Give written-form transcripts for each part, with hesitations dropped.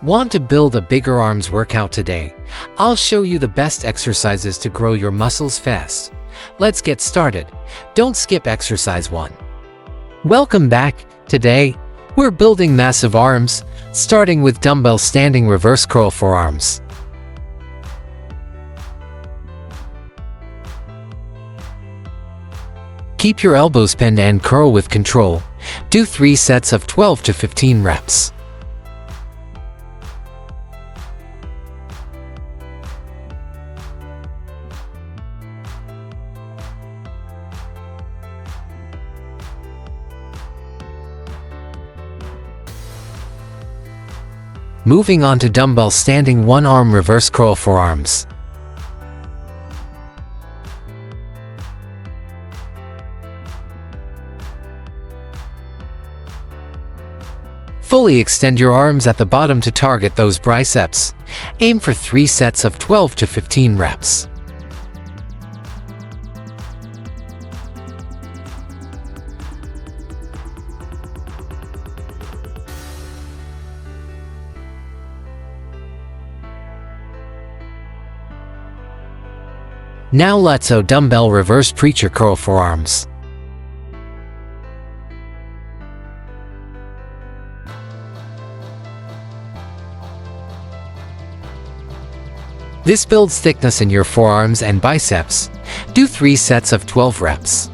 Want to build a bigger arms workout today? I'll show you the best exercises to grow your muscles fast. Let's get started. Don't skip exercise 1. Welcome back. Today, we're building massive arms, starting with dumbbell standing reverse curl forearms. Keep your elbows bent and curl with control. Do 3 sets of 12 to 15 reps. Moving on to dumbbell standing one-arm reverse curl forearms. Fully extend your arms at the bottom to target those biceps. Aim for 3 sets of 12 to 15 reps. Now let's do dumbbell reverse preacher curl forearms. This builds thickness in your forearms and biceps. Do 3 sets of 12 reps.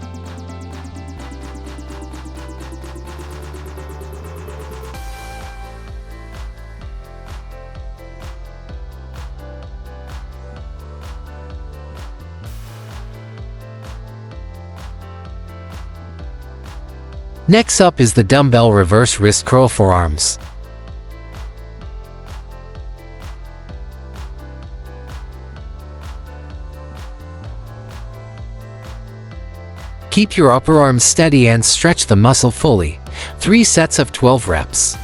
Next up is the dumbbell reverse wrist curl forearms. Keep your upper arms steady and stretch the muscle fully. 3 sets of 12 reps.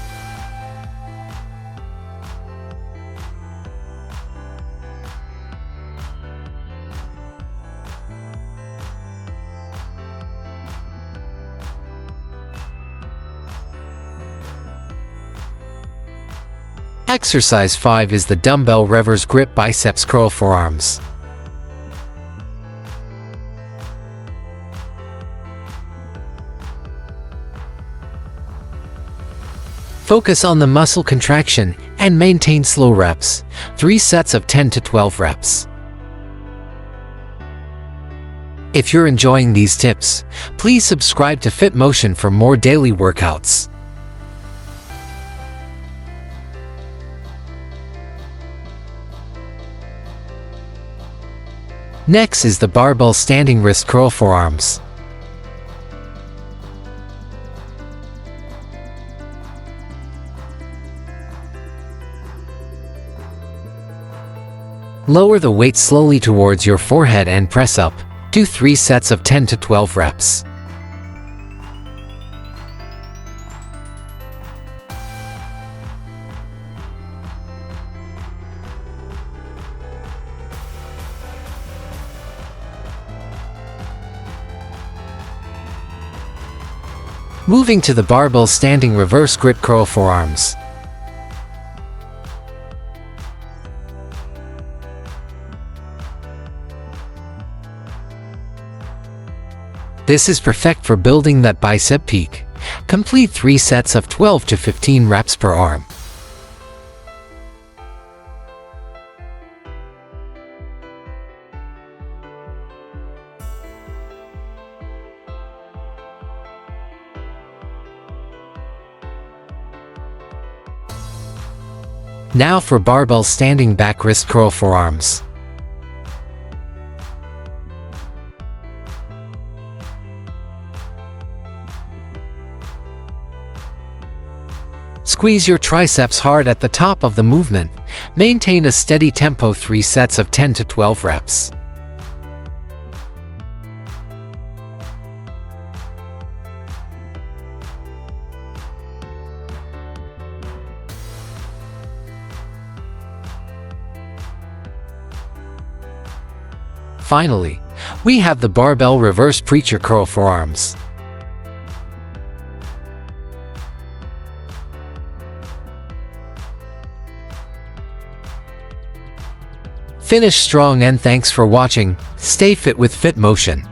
Exercise 5 is the dumbbell Revers grip biceps curl forearms. Focus on the muscle contraction and maintain slow reps. 3 sets of 10 to 12 reps. If you're enjoying these tips, please subscribe to Fit Motion for more daily workouts. Next is the barbell standing wrist curl forearms. Lower the weight slowly towards your forehead and press up. Do 3 sets of 10 to 12 reps. Moving to the barbell standing reverse grip curl forearms. This is perfect for building that bicep peak. Complete 3 sets of 12 to 15 reps per arm. Now for barbell standing back wrist curl forearms. Squeeze your triceps hard at the top of the movement. Maintain a steady tempo. 3 sets of 10 to 12 reps. Finally, we have the barbell reverse preacher curl forearms. Finish strong and thanks for watching. Stay fit with Fit Motion.